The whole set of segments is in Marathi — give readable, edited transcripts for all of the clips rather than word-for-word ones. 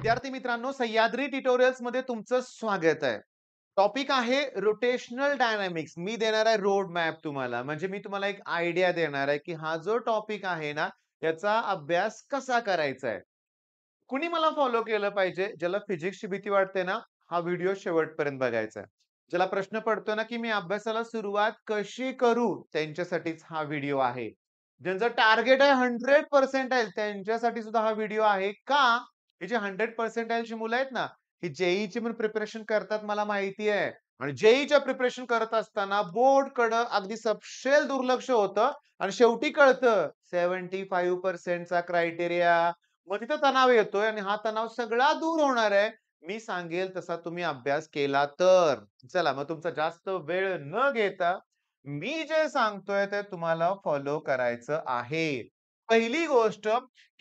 विद्यार्थी मित्रांनो, सह्याद्री ट्युटोरियल्स मध्ये तुमचं स्वागत आहे. टॉपिक आहे रोटेशनल डायनामिक्स. मी देणार आहे रोड मॅप तुम्हाला. म्हणजे मी तुम्हाला एक आयडिया देणार आहे, की हा जो टॉपिक आहे ना, याचा अभ्यास कसा करायचा आहे. कुणी मला फॉलो केलं पाहिजे, ज्याला फिजिक्सची भीती वाटते ना, हा व्हिडिओ शेवटपर्यंत बघायचा आहे. ज्याला प्रश्न पडतो ना, की मी अभ्यासाला सुरुवात कशी करू, त्यांच्यासाठीच हा व्हिडिओ आहे. ज्यांचं टार्गेट आहे 100 पर्सेंटाइल त्यांच्यासाठी सुद्धा हा व्हिडिओ आहे. का? हे जे 100 पर्सेंटाइलची मुलं आहेत ना, ही जेईची पण प्रिपरेशन करतात मला माहिती आहे. आणि जेईच्या प्रिपरेशन करत असताना बोर्डकडं अगदी सपशेल दुर्लक्ष होतं आणि शेवटी कळतं 75% चा क्रायटेरिया. मग तिथं तणाव येतोय आणि हा तणाव सगळा दूर होणार आहे, मी सांगेल तसा तुम्ही अभ्यास केला तर. चला मग तुमचा जास्त वेळ न घेता मी जे सांगतोय ते तुम्हाला फॉलो करायचं आहे. पहिली गोष्ट,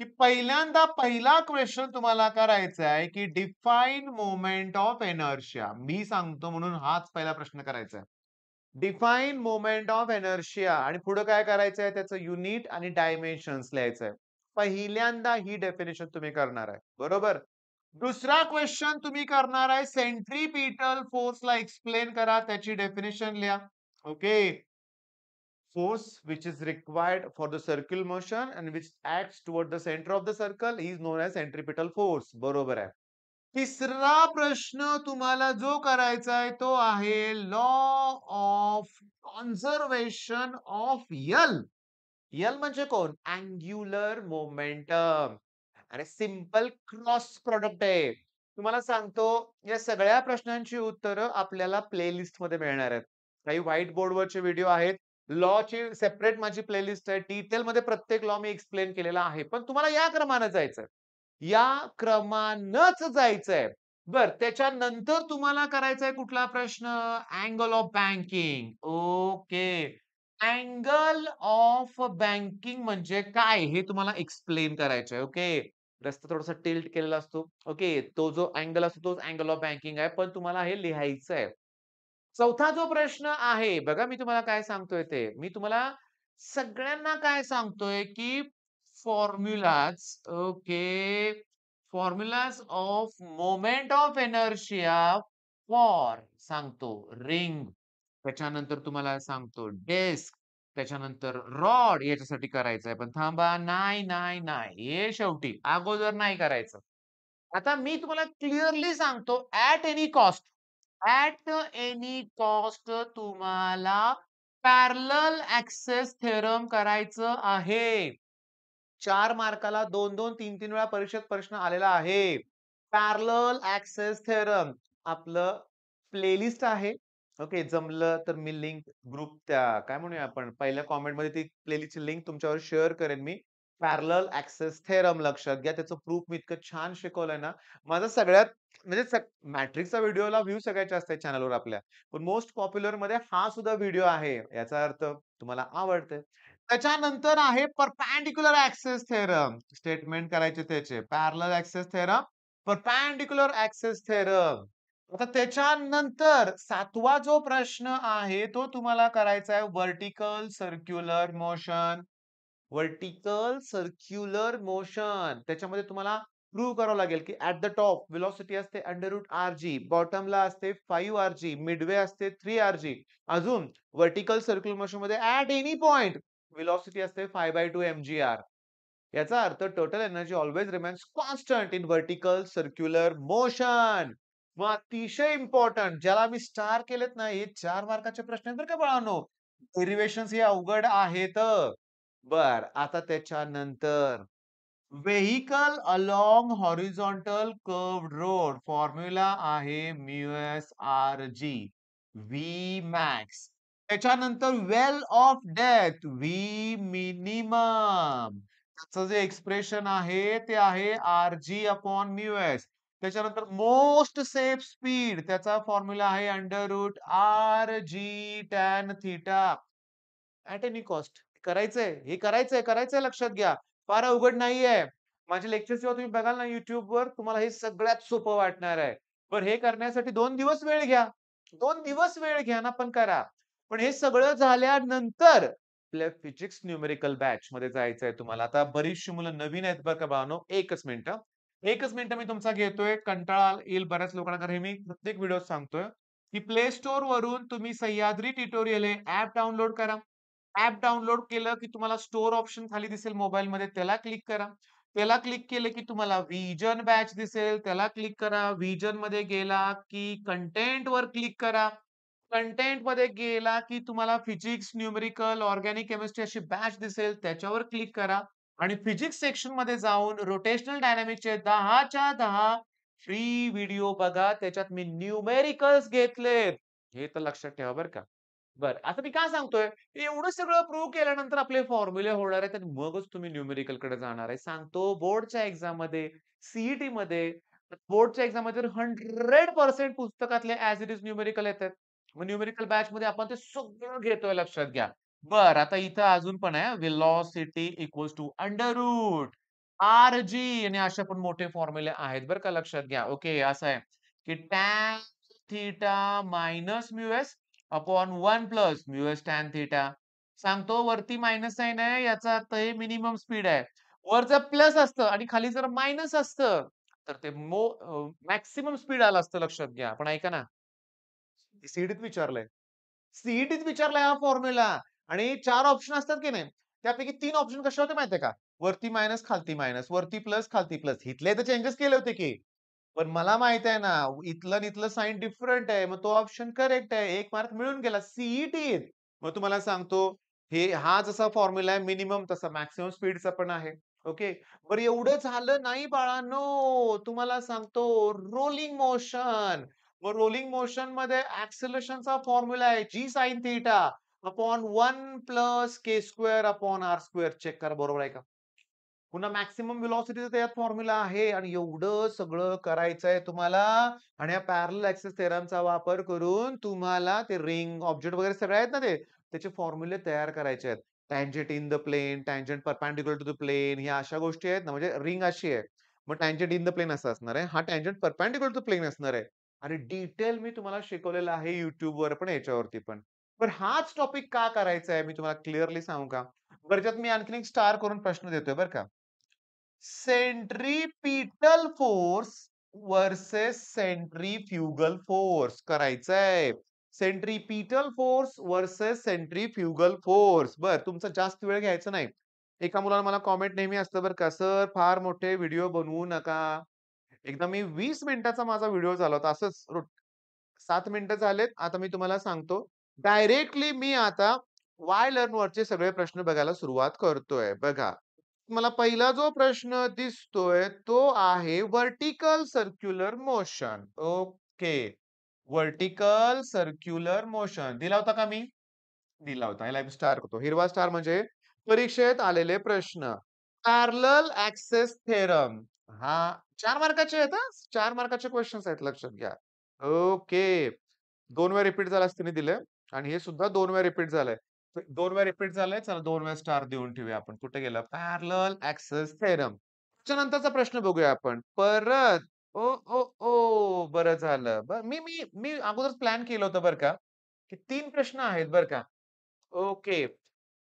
की पहिल्यांदा पहिला क्वेशन तुम्हाला करायचा आहे, की डिफाइन मोमेंट ऑफ इनर्शिया. मी सांगतो म्हणून हाच पहिला प्रश्न करायचा आहे. डिफाइन मोमेंट ऑफ इनर्शिया आणि पुढे काय करायचंय त्याचं युनिट आणि डायमेन्शन्स लिहायचंय. पहिल्यांदा ही डेफिनेशन तुम्ही करणार आहे. बरोबर? दुसरा क्वेश्चन तुम्ही करणार आहे सेंट्रीपिटल फोर्सला एक्सप्लेन करा, त्याची डेफिनेशन लिहा. Okay. Force which is required for the circular motion and which acts toward the center of the circle is known as centripetal force. बरोबर आहे. तिसरा प्रश्न तुम्हाला जो करायचा आहे तो आहे law of conservation of L. L म्हणजे कोण? अँग्युलर मोमेंटम आणि सिंपल क्रॉस प्रॉडक्ट आहे. तुम्हाला सांगतो या सगळ्या प्रश्नांची उत्तरं आपल्याला प्लेलिस्ट मध्ये मिळणार आहेत. काही व्हाईट बोर्डवरचे व्हिडिओ आहेत. लॉची सेपरेट माझी प्लेलिस्ट आहे. डिटेलमध्ये प्रत्येक लॉ मी एक्सप्लेन केलेला आहे. पण तुम्हाला या क्रमाने जायचंय. या क्रमानंच जायचंय. बरं, त्याच्यानंतर तुम्हाला करायचा आहे कुठला प्रश्न? Angle of banking. Okay. Angle of banking म्हणजे काय? हे तुम्हाला एक्सप्लेन करायचं आहे. ओके. रस्ता थोडासा टिल्ट केलेला असतो. ओके. तो जो अँगल असतो तोच अँगल ऑफ बँकिंग आहे. पण तुम्हाला हे लिहायचं आहे. चौथा जो प्रश्न आहे, बघा मी तुम्हाला काय सांगतोय ते. मी तुम्हाला सगळ्यांना काय सांगतोय, की formulas okay. Formulas of moment of inertia for सांगतो रिंग. त्याच्यानंतर तुम्हाला सांगतो डिस्क. त्याच्यानंतर रॉड याच्यासाठी करायचं आहे. पण थांबा, नाही, नाही, नाही. हे शेवटी अगोदर नाही करायचं. आता मी तुम्हाला क्लिअरली सांगतो ॲट एनी कॉस्ट तुम्हाला पॅरलल ॲक्सेस थेरम करायचं आहे. 4 मार्काला 2-2, 3-3 वेळा परीक्षेत प्रश्न आलेला आहे. पॅरलल ॲक्सेस थेरम आपलं प्लेलिस्ट आहे. ओके. जमलं तर मी लिंक ग्रुप त्या काय म्हणूया आपण पहिल्या कमेंटमध्ये ती प्लेलिस्टची लिंक तुमच्यावर शेअर करेन मी. पॅरलल ॲक्सेस थेरम लक्षात घ्या. त्याचं प्रूफ मी इतकं छान शिकवलंय ना. माझा सगळ्यात म्हणजे मॅट्रिक्सचा व्हिडिओला व्ह्यू सगळ्यात जास्त आहे चॅनलवर आपल्या. पण मोस्ट पॉप्युलरमध्ये हा सुद्धा व्हिडिओ आहे. याचा अर्थ तुम्हाला आवडतंय. त्याच्यानंतर आहे परपेंडिक्युलर ॲक्सेस थेरम. स्टेटमेंट करायचे त्याचे. Parallel access theorem, perpendicular access theorem. आता त्याच्यानंतर 7वा जो प्रश्न आहे तो तुम्हाला करायचा आहे vertical circular motion. Vertical circular motion. त्याच्यामध्ये तुम्हाला प्रूव्ह करावं लागेल, की ॲट द टॉप व्हेलॉसिटी असते √rg, बॉटमला असते 5rg, मिडवे असते 3rg. अजून व्हर्टिकल सर्क्युलर मोशनमध्ये ॲट एनी पॉइंट व्हेलॉसिटी असते 5/2 mgr. याचा अर्थ total energy always remains constant in vertical circular motion. मग अतिशय इम्पॉर्टंट ज्याला मी स्टार केलेत ना, हे 4 मार्काचे प्रश्न आहेत बरं का बाळांनो. डेरिव्हेशन्स हे अवघड आहेत. बर आता त्याच्यानंतर vehicle along horizontal curved road formula आहे mu r g v max. त्याच्यानंतर well of death v minimum. त्याचं जे एक्सप्रेशन आहे ते आहे r g upon mu s. त्याच्यानंतर मोस्ट सेफ स्पीड त्याचा फॉर्म्युला आहे under root r g tan theta. At any cost करायचंय. हे करायचंय लक्षात घ्या. फार अवघड नाहीये. माझे लेक्चर्स जेव्हा तुम्ही बघाल ना YouTubeवर तुम्हाला हे सगळ्यात सोपं वाटणार आहे. पण हे करण्यासाठी 2 दिवस वेळ घ्या. 2 दिवस वेळ घ्या ना, पण करा. पण हे सगळं झाल्यानंतर आपल्या फिजिक्स न्यूमेरिकल बॅचमध्ये जायचंय तुम्हाला. आता बरीचशी मुलं नवीन आहेत बरं का बाळांनो. एकच मिनिट एकच मिनिट मी तुमचा घेतोय. कंटाळा येईल बऱ्याच लोकांना कारण हे मी प्रत्येक व्हिडिओत सांगतोय, की प्ले स्टोअर वरून तुम्ही सह्याद्री ट्युटोरियल हे ॲप डाउनलोड करा. ॲप डाउनलोड केलं की तुम्हाला स्टोअर ऑप्शन खाली दिसेल मोबाईलमध्ये त्याला क्लिक करा. त्याला क्लिक केलं की तुम्हाला व्हिजन बॅच दिसेल. त्याला क्लिक करा. व्हिजनमध्ये गेला की कंटेंटवर क्लिक करा. कंटेंटमध्ये गेला की तुम्हाला फिजिक्स, न्यूमेरिकल, ऑर्गॅनिक केमिस्ट्री अशी बॅच दिसेल. त्याच्यावर क्लिक करा आणि फिजिक्स सेक्शनमध्ये जाऊन रोटेशनल डायनॅमिक्सचे 10च्या 10 फ्री व्हिडिओ बघा. त्याच्यात मी न्यूमेरिकल्स घेतलेत. हे तर लक्षात ठेवा बरं का. बरं, आता मी काय सांगतोय, एवढं सगळं प्रूव्ह केल्यानंतर आपले फॉर्म्युले होणार आहेत आणि मगच तुम्ही न्यूमेरिकलकडे जाणार आहे. सांगतो बोर्डच्या एक्झाममध्ये, सीईटीमध्ये, बोर्डच्या एक्झाममध्ये 100% पुस्तकातले ॲज इट इज न्यूमेरिकल येतात. मग न्यूमेरिकल बॅचमध्ये आपण ते सगळं घेतोय लक्षात घ्या. बरं, आता इथं अजून पण आहे velocity equals to under root r g आणि असे पण मोठे फॉर्म्युले आहेत बरं का लक्षात घ्या. ओके, असं आहे की tan theta minus mu s upon 1 plus mu s tan theta. सांगतो वरती मायनस साइन आहे याचा अर्थ हे मिनिमम स्पीड आहे. वर जर प्लस असतं आणि खाली जर मायनस असतं, तर ते मॅक्सिमम स्पीड आलं असतं लक्षात घ्या. पण ऐका ना, सीईटीत विचारलंय. सीईटीत विचारलाय हा फॉर्म्युला आणि 4 ऑप्शन असतात की नाही, त्यापैकी 3 ऑप्शन कसे होते माहितीये का? वरती मायनस, खालती मायनस, वरती प्लस, खालती प्लस. इथले तर चेंजेस केले होते की. पण मला माहित आहे ना, इथलं आणि इथलं साइन डिफरंट आहे. मग तो ऑप्शन करेक्ट आहे. 1 मार्क मिळून गेला सीईटीत. मग तुम्हाला सांगतो, हा जसा फॉर्म्युला आहे मिनिमम तसा मॅक्सिमम स्पीडचा पण आहे. ओके. बरं एवढं झालं नाही बाळांनो, तुम्हाला सांगतो रोलिंग मोशन. मग रोलिंग मोशनमध्ये ॲक्सेलरेशनचा फॉर्म्युला आहे g sine theta upon 1 plus k square upon r square. Check करा बरोबर आहे का? पुन्हा मॅक्सिमम व्हेलॉसिटीचा त्यात फॉर्म्युला आहे आणि एवढं सगळं करायचंय तुम्हाला आणि या पॅरलल ॲक्सिस थेरमचा वापर करून तुम्हाला ते रिंग, ऑब्जेक्ट वगैरे सगळे आहेत ना ते, त्याचे फॉर्म्युले तयार करायचे आहेत. Tangent in the plane, tangent perpendicular to the plane ह्या अशा गोष्टी आहेत ना, म्हणजे रिंग अशी आहे. मग टॅन्जंट इन द प्लेन असं असणार आहे. हा टॅन्जंट परपेंडिक्युलर टू प्लेन असणार आहे. आणि डिटेल मी तुम्हाला शिकवलेलं आहे YouTubeवर पण याच्यावरती पण. पण हाच टॉपिक का करायचा आहे मी तुम्हाला क्लिअरली सांगू का? बरं याच्यात मी आणखीन एक स्टार करून प्रश्न देतोय बरं का. Centripetal force versus centrifugal force करायचंय. Centripetal force versus centrifugal force. बरं, तुमचा जास्त वेळ घ्यायचा नाही. एका मुलाला मला कॉमेंट नेहमी असतं बरं का, "सर फार मोठे व्हिडिओ बनवू नका." एकदा मी 20 मिनिटाचा माझा व्हिडिओ झाला होता. असंच 7 मिनिटं झालेत. आता मी तुम्हाला सांगतो. डायरेक्टली मी आता वाय लर्नवरचे सगळे प्रश्न बघायला सुरुवात करतोय. बघा. मला पहिला जो प्रश्न दिसतोय तो आहे vertical circular motion. Okay. Vertical circular motion दिला होता का मी? दिला होता. ह्याला स्टार करतो. हिरवा स्टार म्हणजे परीक्षेत आलेले प्रश्न. Parallel access theorem. हा 4 मार्काचे आहेत हां. 4 मार्काचे क्वेशन्स आहेत लक्षात घ्या. ओके. 2 वेळा रिपीट झाल्यास त्यांनी दिलंय आणि हे सुद्धा 2 वेळा रिपीट झालंय. 2 वेळा रिपीट झालंय. चला 2 वेळा स्टार देऊन ठेवूया आपण. कुठे गेलं? Parallel access theorem. त्याच्यानंतरचा प्रश्न बघूया आपण. परत ओ, ओ, ओ! बरं झालं. मी मी मी अगोदरच प्लॅन केलं होतं बरं का, की 3 प्रश्न आहेत बरं का. ओके.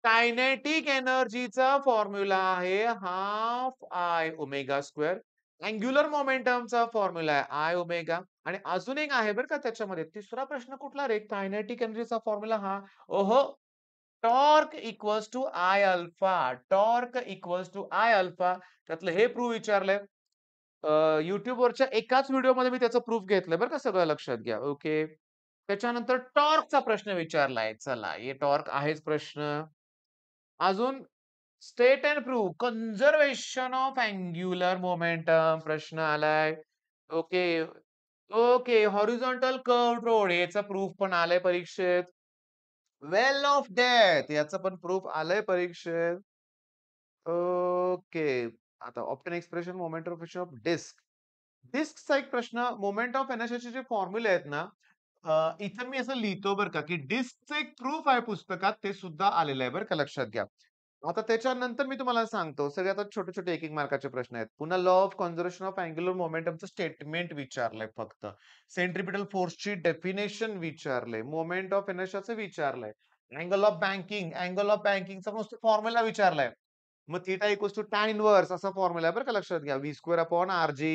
कायनेटिक एनर्जीचा फॉर्म्युला आहे half I omega square. Angular मोमेंटमचा फॉर्म्युला आहे आय ओमेगा आणि अजून एक आहे बरं का त्याच्यामध्ये. तिसरा प्रश्न कुठला रे? कायनेटिक एनर्जीचा फॉर्म्युला हा ओहो! Torque equals to I alpha. Torque equals to I alpha. त्यातलं हे प्रूव्ह विचारलंय. YouTubeवरच्या एकाच व्हिडिओमध्ये मी त्याचं प्रूफ घेतलंय बरं का सगळं लक्षात घ्या. ओके. त्याच्यानंतर टॉर्कचा प्रश्न विचारलाय. चला, हे टॉर्क आहेच प्रश्न. अजून state end prove conservation of angular momentum प्रश्न आलाय. Okay. Okay. Horizontal curved road याचा प्रूफ पण आलाय परीक्षेत. वेल ऑफ डेथ याचं पण प्रूफ आलंय परीक्षेत. ओके. आता ऑप्टिन expression, moment of of disc. डिस्कचा एक प्रश्न, मोमेंट ऑफ इनर्शियाचे जे फॉर्म्युले आहेत ना, इथं मी असं लिहितो बरं का, की डिस्कचं एक प्रूफ आहे पुस्तकात, ते सुद्धा आलेलं आहे बरं का, लक्षात घ्या. आता त्याच्यानंतर मी तुम्हाला सांगतो, सगळे आता छोटे-छोटे 1-1 मार्काचे प्रश्न आहेत. पुन्हा law of conservation of angular मोमेंटमचं स्टेटमेंट विचारलंय फक्त. सेंट्रिपिटल फोर्सची डेफिनेशन विचारलंय. मोमेंट ऑफ इनर्शियाचं विचारलंय. अँगल ऑफ बँकिंगचा नुसतं फॉर्म्युला विचारलाय. मग theta equals to tan inverse असा फॉर्म्युला आहे बरं का, लक्षात घ्या. V square upon r g.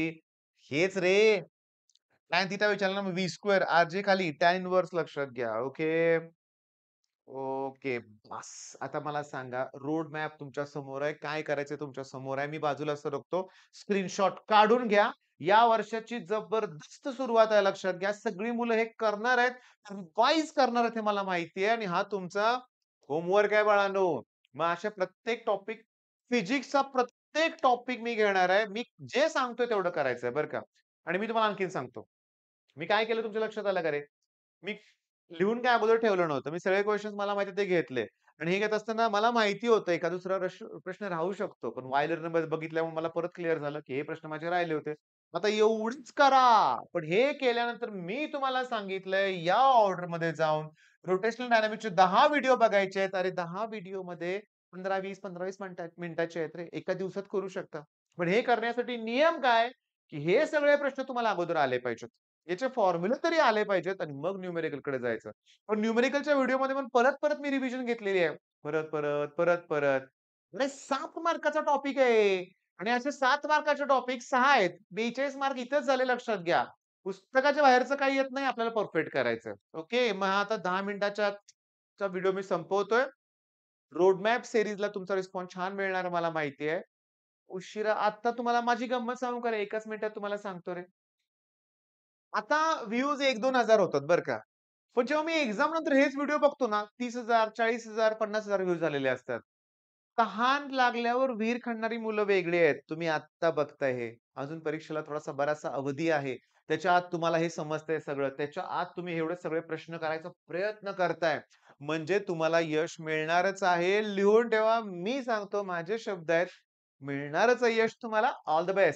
हेच रे. टॅन थीटा विचारला ना, मग व्ही स्क्वेअर आर-जे खाली टॅन इन्व्हर्स लक्षात घ्या. ओके. ओके. बास. आता मला सांगा, रोड मॅप तुमच्या समोर आहे. काय करायचंय तुमच्या समोर आहे. मी बाजूला सरकतो. स्क्रीनशॉट काढून घ्या. या वर्षाची जबरदस्त सुरुवात आहे लक्षात घ्या. सगळी मुलं हे करणार आहेत. रिवाईज करणार आहेत हे मला माहिती आहे आणि हा तुमचा होमवर्क आहे बाळांनो. मग अशा प्रत्येक टॉपिक फिजिक्सचा प्रत्येक टॉपिक मी घेणार आहे. मी जे सांगतोय तेवढं करायचंय बरं का. आणि मी तुम्हाला आणखीन सांगतो. मी काय केलं तुमच्या लक्षात आलं का रे? मी लिहून काय अगोदर ठेवलं नव्हतं. मी सगळे क्वेशन्स मला माहिती ते घेतले आणि हे घेत असताना मला माहिती होतं एखादा दुसरा प्रश्न राहू शकतो. पण व्हाय लर्नर बघितल्यामुळे मला परत क्लिअर झालं, की हे प्रश्न माझे राहिले होते. आता एवढीच करा. पण हे केल्यानंतर मी तुम्हाला सांगितलंय या ऑर्डरमध्ये जाऊन रोटेशनल डायनामिक्सचे 10 व्हिडिओ बघायचे आहेत. अरे 10 व्हिडिओमध्ये 15-20, 15-20 मिनिटाचे आहेत रे. एका दिवसात करू शकता. पण हे करण्यासाठी नियम काय? की हे सगळे प्रश्न तुम्हाला अगोदर आले पाहिजेत. याचे फॉर्म्युले तरी आले पाहिजेत आणि मग न्यूमेरिकलकडे जायचं. पण न्यूमेरिकलच्या व्हिडिओमध्ये पण परत-परत मी रिव्हिजन घेतलेली आहे. परत-परत, परत-परत. अरे 7 मार्काचा टॉपिक आहे आणि असे 7 मार्काचे टॉपिक 6 आहेत. 42 मार्क इथेच झाले लक्षात घ्या. पुस्तकाच्या बाहेरचं काही येत नाही आपल्याला परफेक्ट करायचं. ओके. मग आता 10 मिनिटाच्या चा व्हिडिओ मी संपवतोय. रोड मॅप सीरीजला तुमचा रिस्पॉन्स छान मिळणार मला माहिती आहे. उशिरा आता तुम्हाला माझी गंमत सांगू का रे? एकाच मिनिटात तुम्हाला सांगतो रे. आता व्ह्यूज 1-2 हजार होतात बरं का. पण जेव्हा मी एक्झाम नंतर हेच व्हिडिओ बघतो ना, 30,000, 40,000, 50,000 व्ह्यूज झालेले असतात. तहान लागल्यावर विहीर खणणारी मुलं वेगळी आहेत. तुम्ही आत्ता बघताय हे. अजून परीक्षेला थोडासा बराचसा अवधी आहे. त्याच्या आत तुम्हाला हे समजतंय सगळं. त्याच्या आत तुम्ही एवढे सगळे प्रश्न करायचा प्रयत्न करताय. म्हणजे तुम्हाला यश मिळणारच आहे. लिहून ठेवा. मी सांगतो माझे शब्द आहेत. मिळणारच आहे यश तुम्हाला. All the best.